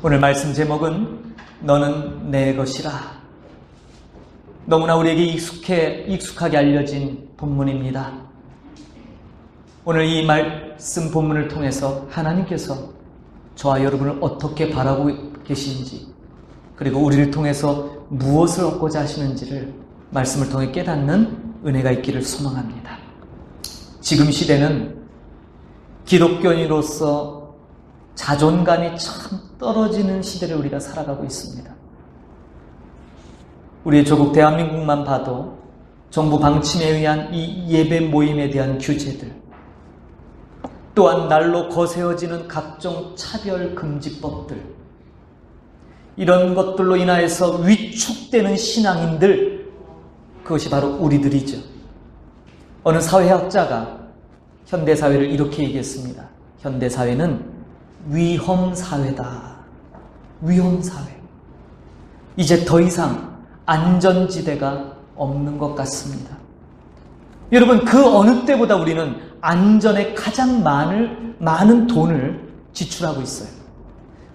오늘 말씀 제목은 너는 내 것이라. 너무나 우리에게 익숙하게 알려진 본문입니다. 오늘 이 말씀 본문을 통해서 하나님께서 저와 여러분을 어떻게 바라보고 계신지, 그리고 우리를 통해서 무엇을 얻고자 하시는지를 말씀을 통해 깨닫는 은혜가 있기를 소망합니다. 지금 시대는 기독교인으로서 자존감이 참 떨어지는 시대를 우리가 살아가고 있습니다. 우리의 조국 대한민국만 봐도 정부 방침에 의한 이 예배 모임에 대한 규제들, 또한 날로 거세어지는 각종 차별 금지법들, 이런 것들로 인하여서 위축되는 신앙인들, 그것이 바로 우리들이죠. 어느 사회학자가 현대사회를 이렇게 얘기했습니다. 현대사회는 위험사회다. 위험사회. 이제 더 이상 안전지대가 없는 것 같습니다. 여러분, 그 어느 때보다 우리는 안전에 가장 많은 돈을 지출하고 있어요.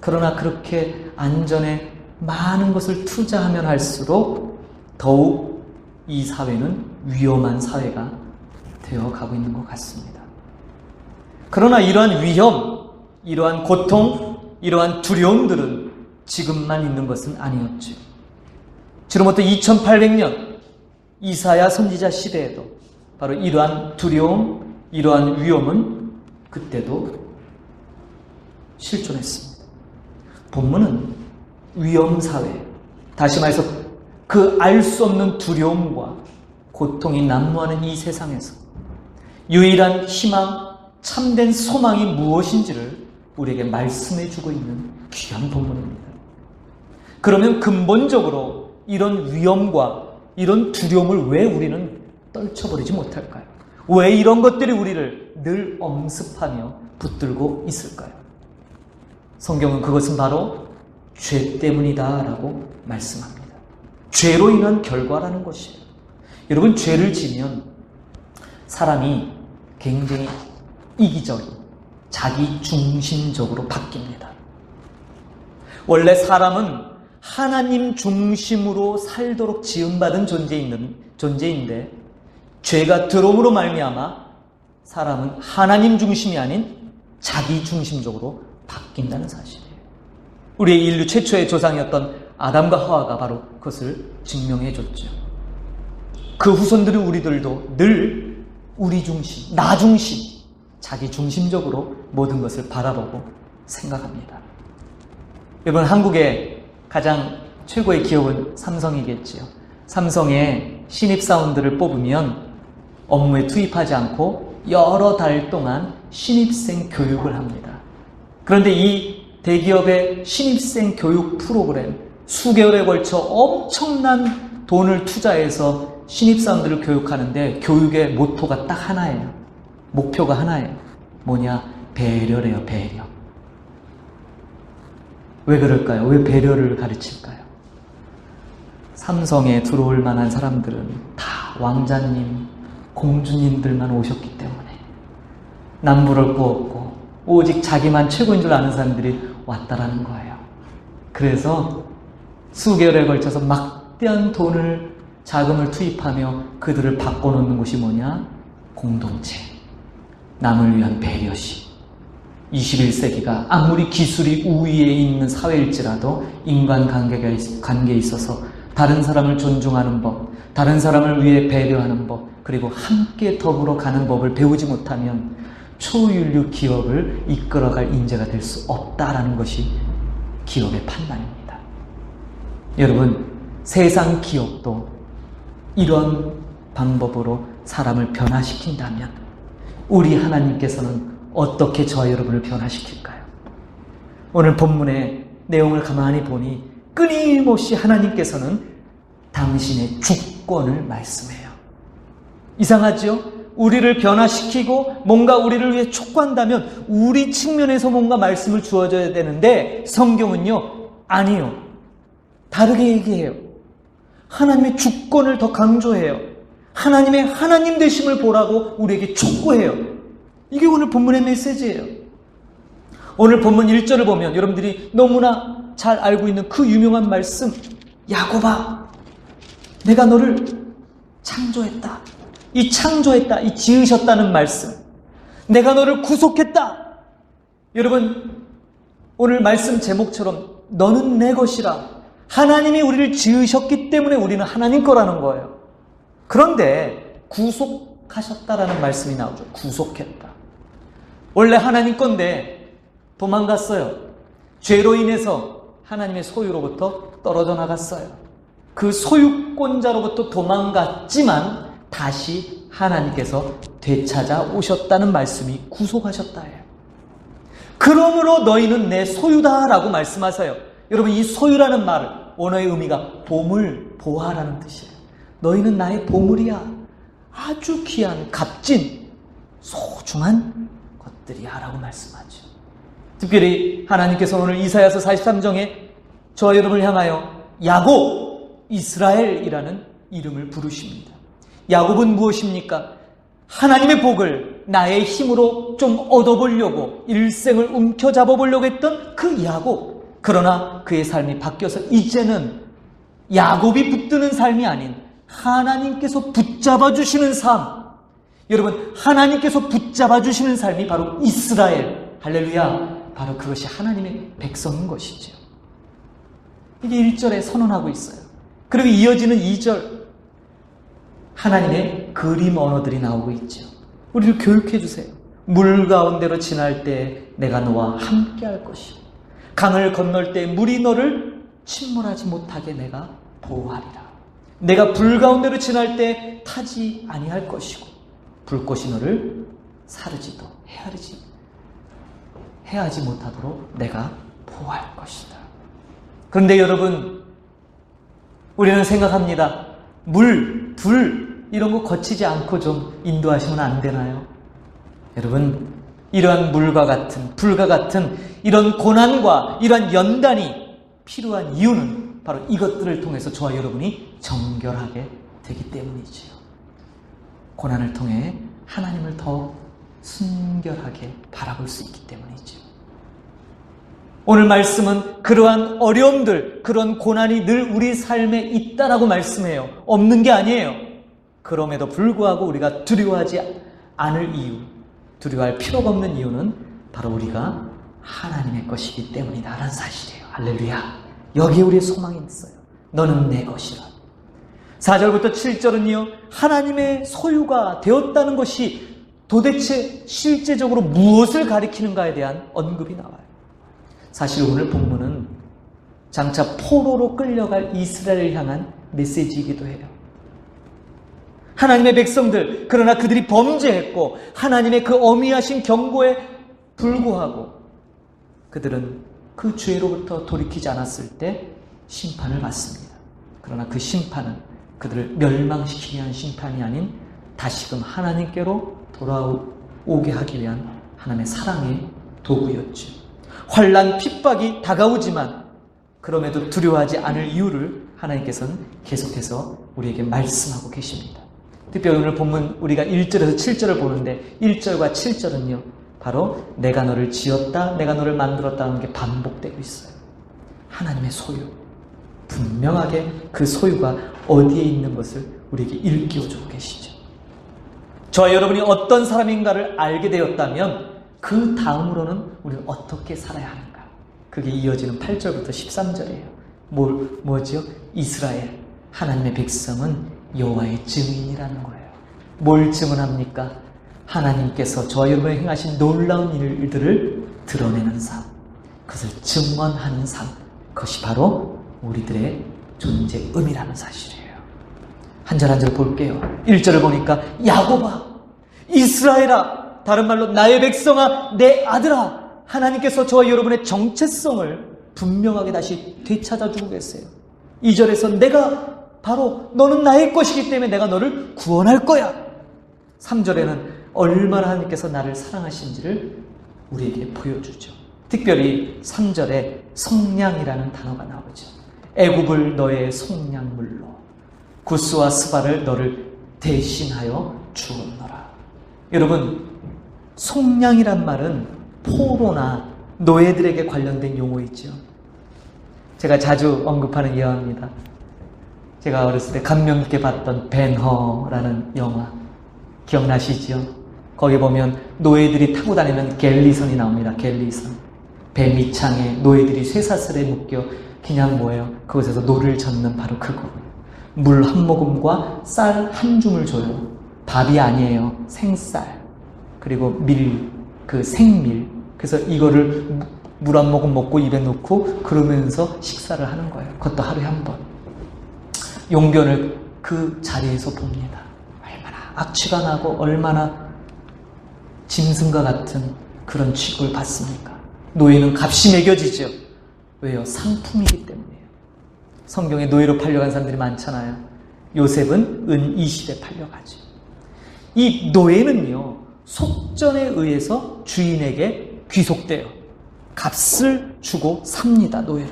그러나 그렇게 안전에 많은 것을 투자하면 할수록 더욱 이 사회는 위험한 사회가 되어가고 있는 것 같습니다. 그러나 이러한 위험, 이러한 고통, 이러한 두려움들은 지금만 있는 것은 아니었죠. 지금부터 2800년 이사야 선지자 시대에도 바로 이러한 두려움, 이러한 위험은 그때도 실존했습니다. 본문은 위험사회, 다시 말해서 그 알 수 없는 두려움과 고통이 난무하는 이 세상에서 유일한 희망, 참된 소망이 무엇인지를 우리에게 말씀해 주고 있는 귀한 본문입니다. 그러면 근본적으로 이런 위험과 이런 두려움을 왜 우리는 떨쳐버리지 못할까요? 왜 이런 것들이 우리를 늘 엄습하며 붙들고 있을까요? 성경은 그것은 바로 죄 때문이다 라고 말씀합니다. 죄로 인한 결과라는 것이에요. 여러분, 죄를 지면 사람이 굉장히 이기적인, 자기 중심적으로 바뀝니다. 원래 사람은 하나님 중심으로 살도록 지음받은 존재인데 죄가 들어옴으로 말미암아 사람은 하나님 중심이 아닌 자기 중심적으로 바뀐다는 사실이에요. 우리의 인류 최초의 조상이었던 아담과 하와가 바로 그것을 증명해 줬죠. 그 후손들이 우리들도 늘 우리 중심, 나 중심, 자기 중심적으로 모든 것을 바라보고 생각합니다. 여러분, 한국의 가장 최고의 기업은 삼성이겠지요. 삼성의 신입사원들을 뽑으면 업무에 투입하지 않고 여러 달 동안 신입생 교육을 합니다. 그런데 이 대기업의 신입생 교육 프로그램, 수개월에 걸쳐 엄청난 돈을 투자해서 신입사원들을 교육하는데 교육의 모토가 딱 하나예요. 목표가 하나예요. 뭐냐? 배려래요, 배려. 왜 그럴까요? 왜 배려를 가르칠까요? 삼성에 들어올 만한 사람들은 다 왕자님, 공주님들만 오셨기 때문에 남부를 꾸 오직 자기만 최고인 줄 아는 사람들이 왔다라는 거예요. 그래서 수개월에 걸쳐서 막대한 자금을 투입하며 그들을 바꿔놓는 곳이 뭐냐? 공동체. 남을 위한 배려심. 21세기가 아무리 기술이 우위에 있는 사회일지라도 인간관계에 있어서 다른 사람을 존중하는 법, 다른 사람을 위해 배려하는 법, 그리고 함께 더불어 가는 법을 배우지 못하면 초인류 기업을 이끌어갈 인재가 될 수 없다라는 것이 기업의 판단입니다. 여러분, 세상 기업도 이런 방법으로 사람을 변화시킨다면 우리 하나님께서는 어떻게 저와 여러분을 변화시킬까요? 오늘 본문의 내용을 가만히 보니 끊임없이 하나님께서는 당신의 주권을 말씀해요. 이상하죠? 우리를 변화시키고 뭔가 우리를 위해 촉구한다면 우리 측면에서 뭔가 말씀을 주어줘야 되는데 성경은요, 아니요. 다르게 얘기해요. 하나님의 주권을 더 강조해요. 하나님의 하나님 되심을 보라고 우리에게 촉구해요. 이게 오늘 본문의 메시지예요. 오늘 본문 1절을 보면 여러분들이 너무나 잘 알고 있는 그 유명한 말씀, 야곱아, 내가 너를 창조했다. 이 창조했다, 이 지으셨다는 말씀, 내가 너를 구속했다. 여러분, 오늘 말씀 제목처럼 너는 내 것이라. 하나님이 우리를 지으셨기 때문에 우리는 하나님 거라는 거예요. 그런데 구속하셨다라는 말씀이 나오죠. 구속했다. 원래 하나님 건데 도망갔어요. 죄로 인해서 하나님의 소유로부터 떨어져 나갔어요. 그 소유권자로부터 도망갔지만 다시 하나님께서 되찾아 오셨다는 말씀이 구속하셨다예요. 그러므로 너희는 내 소유다라고 말씀하세요. 여러분, 이 소유라는 말은 원어의 의미가 보물, 보화라는 뜻이에요. 너희는 나의 보물이야. 아주 귀한, 값진, 소중한 것들이야 라고 말씀하죠. 특별히 하나님께서 오늘 이사야서 43장에 저와 여러분을 향하여 야곱, 이스라엘이라는 이름을 부르십니다. 야곱은 무엇입니까? 하나님의 복을 나의 힘으로 좀 얻어보려고 일생을 움켜잡아보려고 했던 그 야곱. 그러나 그의 삶이 바뀌어서 이제는 야곱이 붙드는 삶이 아닌 하나님께서 붙잡아 주시는 삶. 여러분, 하나님께서 붙잡아 주시는 삶이 바로 이스라엘. 할렐루야. 바로 그것이 하나님의 백성인 것이죠. 이게 1절에 선언하고 있어요. 그리고 이어지는 2절, 하나님의 그림 언어들이 나오고 있죠. 우리를 교육해 주세요. 물 가운데로 지날 때 내가 너와 함께 할 것이고, 강을 건널 때 물이 너를 침몰하지 못하게 내가 보호하리라. 내가 불 가운데로 지날 때 타지 아니할 것이고, 불꽃이 너를 사르지도 해하지 못하도록 내가 보호할 것이다. 그런데 여러분, 우리는 생각합니다. 물, 불 이런 거 거치지 않고 좀 인도하시면 안 되나요? 여러분, 이러한 물과 같은, 불과 같은 이런 고난과 이러한 연단이 필요한 이유는 바로 이것들을 통해서 저와 여러분이 정결하게 되기 때문이지요. 고난을 통해 하나님을 더 순결하게 바라볼 수 있기 때문이지요. 오늘 말씀은 그러한 어려움들, 그런 고난이 늘 우리 삶에 있다라고 말씀해요. 없는 게 아니에요. 그럼에도 불구하고 우리가 두려워하지 않을 이유, 두려워할 필요가 없는 이유는 바로 우리가 하나님의 것이기 때문이다라는 사실이에요. 할렐루야. 여기에 우리의 소망이 있어요. 너는 내 것이라. 4절부터 7절은요, 하나님의 소유가 되었다는 것이 도대체 실제적으로 무엇을 가리키는가에 대한 언급이 나와요. 사실 오늘 본문은 장차 포로로 끌려갈 이스라엘을 향한 메시지이기도 해요. 하나님의 백성들, 그러나 그들이 범죄했고 하나님의 그 어미하신 경고에 불구하고 그들은 그 죄로부터 돌이키지 않았을 때 심판을 받습니다. 그러나 그 심판은 그들을 멸망시키기 위한 심판이 아닌 다시금 하나님께로 돌아오게 하기 위한 하나님의 사랑의 도구였죠. 환난, 핍박이 다가오지만 그럼에도 두려워하지 않을 이유를 하나님께서는 계속해서 우리에게 말씀하고 계십니다. 특별히 오늘 본문 우리가 1절에서 7절을 보는데 1절과 7절은요, 바로 내가 너를 지었다, 내가 너를 만들었다는 게 반복되고 있어요. 하나님의 소유, 분명하게 그 소유가 어디에 있는 것을 우리에게 일깨워주고 계시죠. 저와 여러분이 어떤 사람인가를 알게 되었다면 그 다음으로는 우리는 어떻게 살아야 하는가, 그게 이어지는 8절부터 13절이에요. 뭐죠? 이스라엘, 하나님의 백성은 여호와의 증인이라는 거예요. 뭘 증언합니까? 하나님께서 저와 여러분이 행하신 놀라운 일들을 드러내는 삶, 그것을 증언하는 삶, 그것이 바로 우리들의 존재 의미라는 사실이에요. 한 절 한 절 볼게요. 1절을 보니까 야곱아, 이스라엘아, 다른 말로 나의 백성아, 내 아들아, 하나님께서 저와 여러분의 정체성을 분명하게 다시 되찾아주고 계세요. 2절에서 내가 바로 너는 나의 것이기 때문에 내가 너를 구원할 거야. 3절에는 얼마나 하나님께서 나를 사랑하신지를 우리에게 보여주죠. 특별히 3절에 속량이라는 단어가 나오죠. 애굽을 너의 속량물로, 구스와 스바를 너를 대신하여 주었노라. 여러분, 속량이란 말은 포로나 노예들에게 관련된 용어이죠. 제가 자주 언급하는 예화입니다. 제가 어렸을 때 감명 깊게 봤던 벤허라는 영화 기억나시죠? 거기 보면 노예들이 타고 다니는 갤리선이 나옵니다. 갤리선. 배 밑창에 노예들이 쇠사슬에 묶여 그냥 뭐예요? 그곳에서 노를 젓는 바로 그거. 물 한 모금과 쌀 한 줌을 줘요. 밥이 아니에요. 생쌀. 그리고 그 생밀. 그래서 이거를 물 한 모금 먹고 입에 넣고 그러면서 식사를 하는 거예요. 그것도 하루에 한 번. 용변을 그 자리에서 봅니다. 얼마나 악취가 나고 얼마나 짐승과 같은 그런 취급을 받습니까? 노예는 값이 매겨지죠. 왜요? 상품이기 때문이에요. 성경에 노예로 팔려간 사람들이 많잖아요. 요셉은 은 20에 팔려가죠. 이 노예는요, 속전에 의해서 주인에게 귀속돼요. 값을 주고 삽니다, 노예를.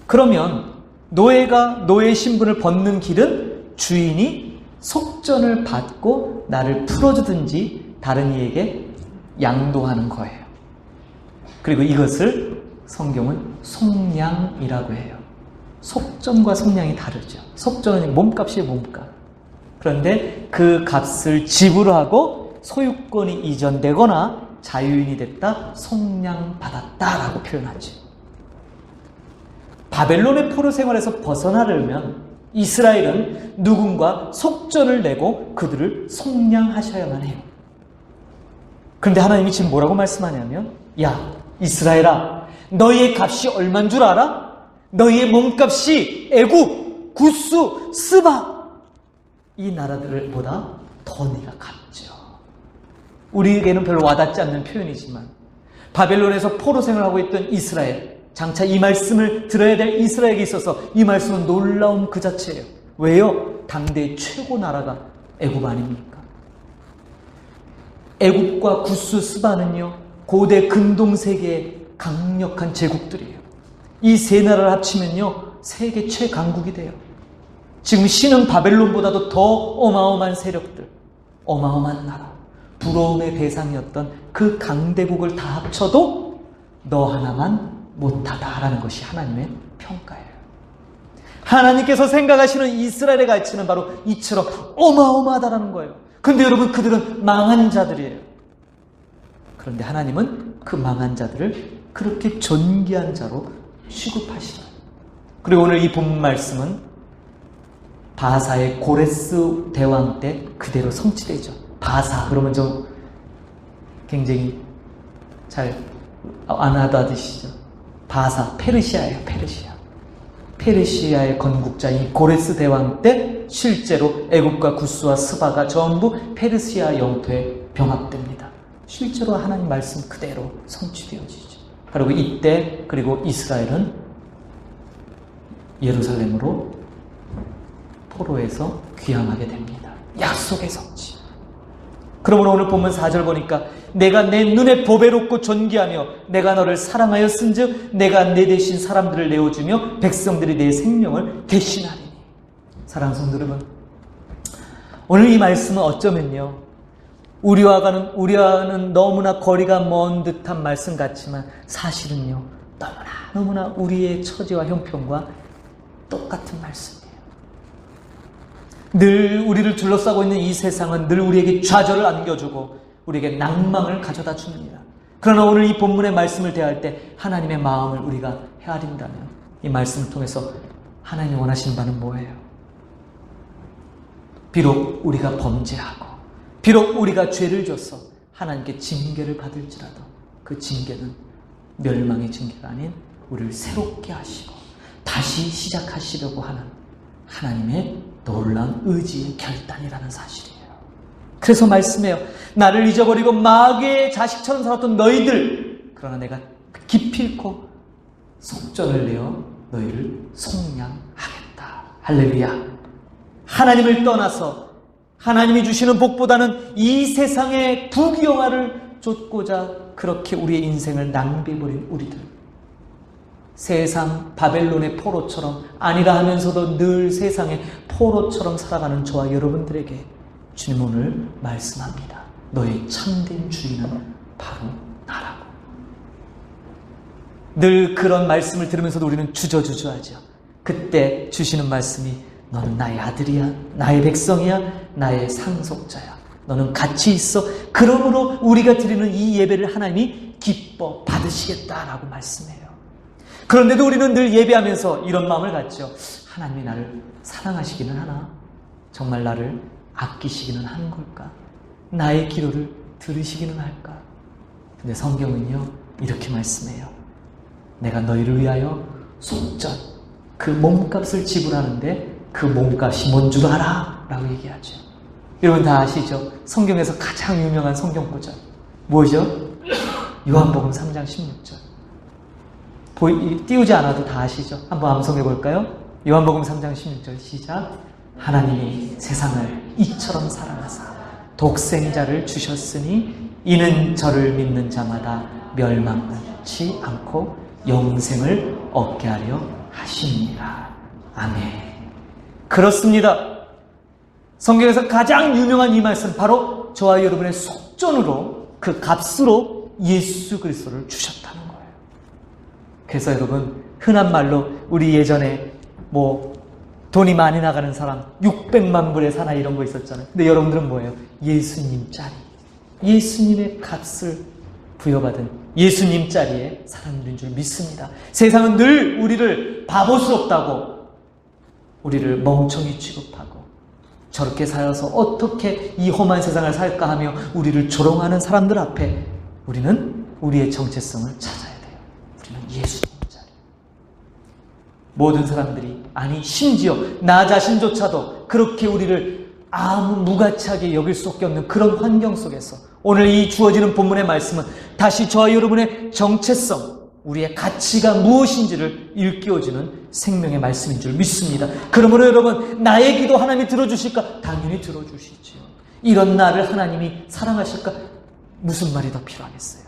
그러면 노예가 노예 신분을 벗는 길은 주인이 속전을 받고 나를 풀어주든지 다른 이에게 양도하는 거예요. 그리고 이것을 성경은 속량이라고 해요. 속전과 속량이 다르죠. 속전은 몸값이에요, 몸값. 그런데 그 값을 지불하고 소유권이 이전되거나 자유인이 됐다, 속량받았다라고 표현하죠. 바벨론의 포로 생활에서 벗어나려면 이스라엘은 누군가 속전을 내고 그들을 속량하셔야만 해요. 그런데 하나님이 지금 뭐라고 말씀하냐면, 야, 이스라엘아, 너희의 값이 얼만 줄 알아? 너희의 몸값이 애굽, 구스, 스바, 이 나라들보다 더 네가 값져. 우리에게는 별로 와닿지 않는 표현이지만 바벨론에서 포로 생활하고 있던 이스라엘, 장차 이 말씀을 들어야 될 이스라엘에게 있어서 이 말씀은 놀라운 그 자체예요. 왜요? 당대의 최고 나라가 애굽 아닙니까? 애굽과 구스, 스바는요, 고대 근동세계의 강력한 제국들이에요. 이 세 나라를 합치면요, 세계 최강국이 돼요. 지금 신은 바벨론보다도 더 어마어마한 세력들, 어마어마한 나라, 부러움의 대상이었던 그 강대국을 다 합쳐도 너 하나만 못하다라는 것이 하나님의 평가예요. 하나님께서 생각하시는 이스라엘의 가치는 바로 이처럼 어마어마하다라는 거예요. 근데 여러분, 그들은 망한 자들이에요. 그런데 하나님은 그 망한 자들을 그렇게 존귀한 자로 취급하시라. 그리고 오늘 이 본 말씀은 바사의 고레스 대왕 때 그대로 성취되죠. 바사 그러면 좀 굉장히 잘 안 하시죠. 바사, 페르시아예요. 페르시아의 건국자 이 고레스 대왕 때 실제로 애굽과 구스와 스바가 전부 페르시아 영토에 병합됩니다. 실제로 하나님 말씀 그대로 성취되어지죠. 그리고 이때 그리고 이스라엘은 예루살렘으로 포로에서 귀향하게 됩니다. 약속의 성취. 그러므로 오늘 본문 4절 보니까 내가 내 눈에 보배롭고 존귀하며 내가 너를 사랑하였은즉 내가 내 대신 사람들을 내어주며 백성들이 내 생명을 대신하리니. 사랑하는 성도 여러분, 오늘 이 말씀은 어쩌면요, 우리와는 너무나 거리가 먼 듯한 말씀 같지만 사실은요, 너무나 우리의 처지와 형편과 똑같은 말씀이에요. 늘 우리를 둘러싸고 있는 이 세상은 늘 우리에게 좌절을 안겨주고 우리에게 낭망을 가져다 줍니다. 그러나 오늘 이 본문의 말씀을 대할 때 하나님의 마음을 우리가 헤아린다면 이 말씀을 통해서 하나님이 원하시는 바는 뭐예요? 비록 우리가 범죄하고 비록 우리가 죄를 져서 하나님께 징계를 받을지라도 그 징계는 멸망의 징계가 아닌 우리를 새롭게 하시고 다시 시작하시려고 하는 하나님의 놀라운 의지의 결단이라는 사실이에요. 그래서 말씀해요. 나를 잊어버리고 마귀의 자식처럼 살았던 너희들, 그러나 내가 기필코 속전을 내어 너희를 속량하겠다. 할렐루야. 하나님을 떠나서 하나님이 주시는 복보다는 이 세상의 부귀영화를 쫓고자 그렇게 우리의 인생을 낭비해버린 우리들, 세상 바벨론의 포로처럼 아니라 하면서도 늘 세상의 포로처럼 살아가는 저와 여러분들에게 주님 오늘 말씀합니다. 너의 참된 주인은 바로 나라고. 늘 그런 말씀을 들으면서도 우리는 주저주저하죠. 그때 주시는 말씀이 너는 나의 아들이야, 나의 백성이야, 나의 상속자야. 너는 같이 있어. 그러므로 우리가 드리는 이 예배를 하나님이 기뻐 받으시겠다라고 말씀해요. 그런데도 우리는 늘 예배하면서 이런 마음을 갖죠. 하나님이 나를 사랑하시기는 하나? 정말 나를 아끼시기는 하는 걸까? 나의 기도를 들으시기는 할까? 근데 성경은요, 이렇게 말씀해요. 내가 너희를 위하여 속전, 그 몸값을 지불하는데 그 몸값이 뭔 줄 알아? 라고 얘기하죠. 여러분 다 아시죠? 성경에서 가장 유명한 성경 구절 뭐죠? 요한복음 3장 16절. 띄우지 않아도 다 아시죠? 한번 암송해 볼까요? 요한복음 3장 16절 시작. 하나님이 세상을 이처럼 사랑하사 독생자를 주셨으니 이는 저를 믿는 자마다 멸망치 않고 영생을 얻게 하려 하십니다. 아멘. 그렇습니다. 성경에서 가장 유명한 이 말씀, 바로 저와 여러분의 속전으로, 그 값으로 예수 그리스도를 주셨다는 거예요. 그래서 여러분, 흔한 말로 우리 예전에 돈이 많이 나가는 사람 600만 불의 사나이 이런 거 있었잖아요. 근데 여러분들은 뭐예요? 예수님 짜리, 예수님의 값을 부여받은 예수님 짜리의 사람들인 줄 믿습니다. 세상은 늘 우리를 바보스럽다고, 우리를 멍청이 취급하고, 저렇게 살아서 어떻게 이 험한 세상을 살까 하며 우리를 조롱하는 사람들 앞에 우리는 우리의 정체성을 찾아야 돼요. 우리는 예수님 자리. 모든 사람들이, 아니 심지어 나 자신조차도 그렇게 우리를 아무 무가치하게 여길 수밖에 없는 그런 환경 속에서 오늘 이 주어지는 본문의 말씀은 다시 저와 여러분의 정체성, 우리의 가치가 무엇인지를 일깨워주는 생명의 말씀인 줄 믿습니다. 그러므로 여러분, 나의 기도 하나님이 들어주실까? 당연히 들어주시지요. 이런 나를 하나님이 사랑하실까? 무슨 말이 더 필요하겠어요?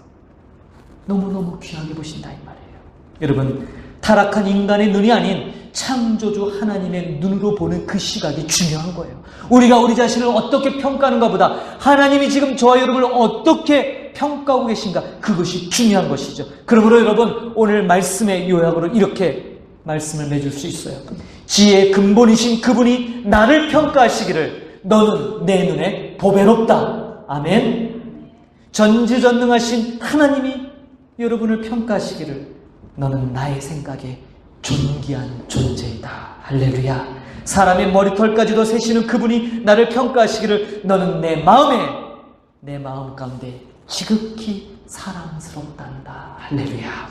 너무너무 귀하게 보신다 이 말이에요. 여러분, 타락한 인간의 눈이 아닌 창조주 하나님의 눈으로 보는 그 시각이 중요한 거예요. 우리가 우리 자신을 어떻게 평가하는가 보다 하나님이 지금 저와 여러분을 어떻게 평가하고 계신가, 그것이 중요한 것이죠. 그러므로 여러분, 오늘 말씀의 요약으로 이렇게 말씀을 맺을 수 있어요. 지혜의 근본이신 그분이 나를 평가하시기를 너는 내 눈에 보배롭다. 아멘. 전지전능하신 하나님이 여러분을 평가하시기를 너는 나의 생각에 존귀한 존재이다. 할렐루야. 사람의 머리털까지도 세시는 그분이 나를 평가하시기를 너는 내 마음 가운데 지극히 사랑스럽단다. 할렐루야.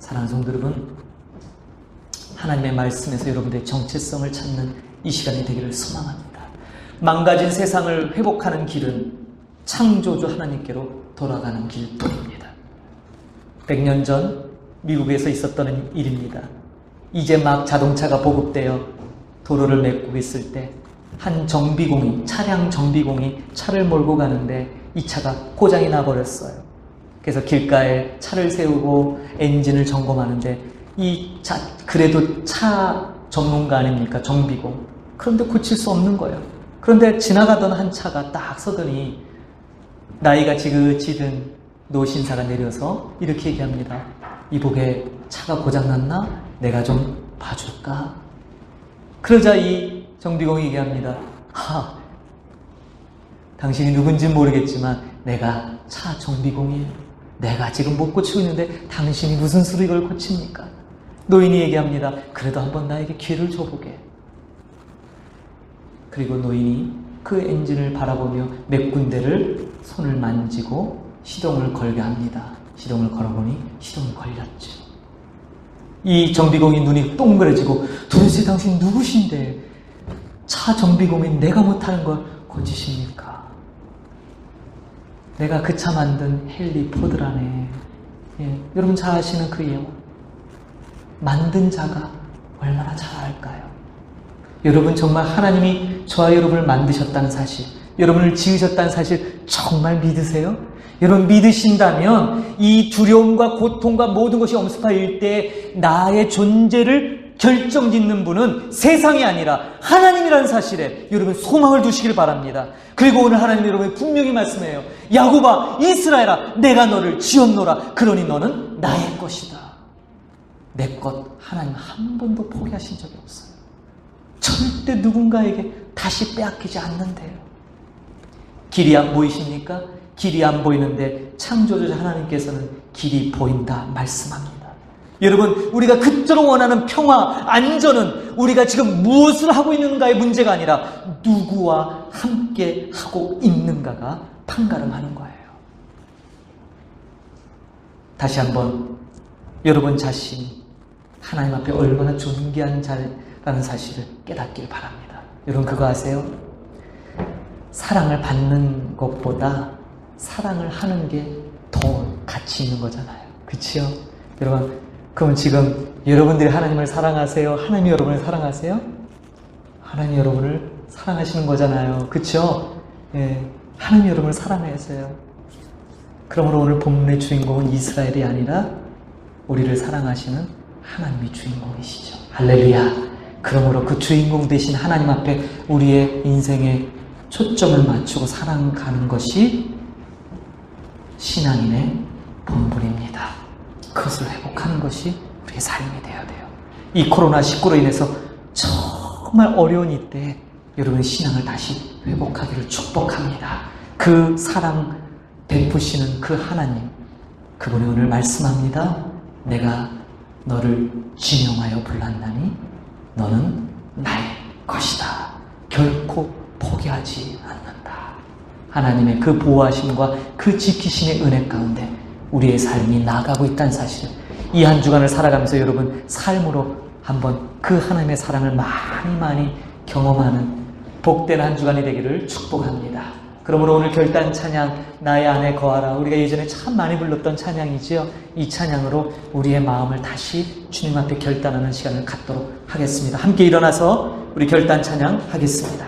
사랑하는 성도 여러분, 하나님의 말씀에서 여러분들의 정체성을 찾는 이 시간이 되기를 소망합니다. 망가진 세상을 회복하는 길은 창조주 하나님께로 돌아가는 길뿐입니다. 100년 전 미국에서 있었던 일입니다. 이제 막 자동차가 보급되어 도로를 메꾸고 있을 때 한 정비공이, 차량 정비공이 차를 몰고 가는데 이 차가 고장이 나버렸어요. 그래서 길가에 차를 세우고 엔진을 점검하는데 그래도 차 전문가 아닙니까? 정비공. 그런데 고칠 수 없는 거예요. 그런데 지나가던 한 차가 딱 서더니 나이가 지긋지든 노신사가 내려서 이렇게 얘기합니다. 이보게 차가 고장났나? 내가 좀 봐줄까? 그러자 이 정비공이 얘기합니다. 당신이 누군지 모르겠지만 내가 차 정비공이에요. 내가 지금 못 고치고 있는데 당신이 무슨 수로 이걸 고칩니까? 노인이 얘기합니다. 그래도 한번 나에게 기회를 줘보게. 그리고 노인이 그 엔진을 바라보며 몇 군데를 손을 만지고 시동을 걸게 합니다. 시동을 걸어보니 시동이 걸렸죠. 이 정비공이 눈이 동그래지고 도대체 당신 누구신데 차 정비공인 내가 못하는 걸 고치십니까? 내가 그 차 만든 헨리 포드라네. 여러분 잘 아시는 그 예화. 만든 자가 얼마나 잘 알까요? 여러분 정말 하나님이 저와 여러분을 만드셨다는 사실, 여러분을 지으셨다는 사실 정말 믿으세요? 여러분 믿으신다면 이 두려움과 고통과 모든 것이 엄습하일 때 나의 존재를 결정짓는 분은 세상이 아니라 하나님이라는 사실에 여러분 소망을 두시길 바랍니다. 그리고 오늘 하나님 여러분이 분명히 말씀해요. 야곱아, 이스라엘아, 내가 너를 지었노라. 그러니 너는 나의 것이다. 내 것 하나님 한 번도 포기하신 적이 없어요. 절대 누군가에게 다시 빼앗기지 않는데요. 길이 안 보이십니까? 길이 안 보이는데 창조주자 하나님께서는 길이 보인다 말씀합니다. 여러분, 우리가 그토록 원하는 평화, 안전은 우리가 지금 무엇을 하고 있는가의 문제가 아니라 누구와 함께 하고 있는가가 판가름하는 거예요. 다시 한번 여러분 자신이 하나님 앞에 얼마나 존귀한 자라는 사실을 깨닫길 바랍니다. 여러분 그거 아세요? 사랑을 받는 것보다 사랑을 하는 게 더 가치 있는 거잖아요. 그치요? 여러분, 그럼 지금 여러분들이 하나님을 사랑하세요? 하나님이 여러분을 사랑하세요? 하나님이 여러분을 사랑하시는 거잖아요. 그쵸? 예, 하나님이 여러분을 사랑하세요. 그러므로 오늘 본문의 주인공은 이스라엘이 아니라 우리를 사랑하시는 하나님이 주인공이시죠. 할렐루야. 그러므로 그 주인공 되신 하나님 앞에 우리의 인생에 초점을 맞추고 살아가는 것이 신앙인의 본분입니다. 그것을 회복하는 것이 우리의 삶이 되어야 돼요. 이 코로나19로 인해서 정말 어려운 이때 여러분의 신앙을 다시 회복하기를 축복합니다. 그 사랑 베푸시는 그 하나님, 그분이 오늘 말씀합니다. 내가 너를 지명하여 불렀나니 너는 나의 것이다. 결코 포기하지 않는다. 하나님의 그 보호하심과 그 지키심의 은혜 가운데 우리의 삶이 나아가고 있다는 사실을 이 한 주간을 살아가면서 여러분 삶으로 한번 그 하나님의 사랑을 많이 경험하는 복된 한 주간이 되기를 축복합니다. 그러므로 오늘 결단 찬양 나의 안에 거하라, 우리가 예전에 참 많이 불렀던 찬양이지요. 이 찬양으로 우리의 마음을 다시 주님 앞에 결단하는 시간을 갖도록 하겠습니다. 함께 일어나서 우리 결단 찬양 하겠습니다.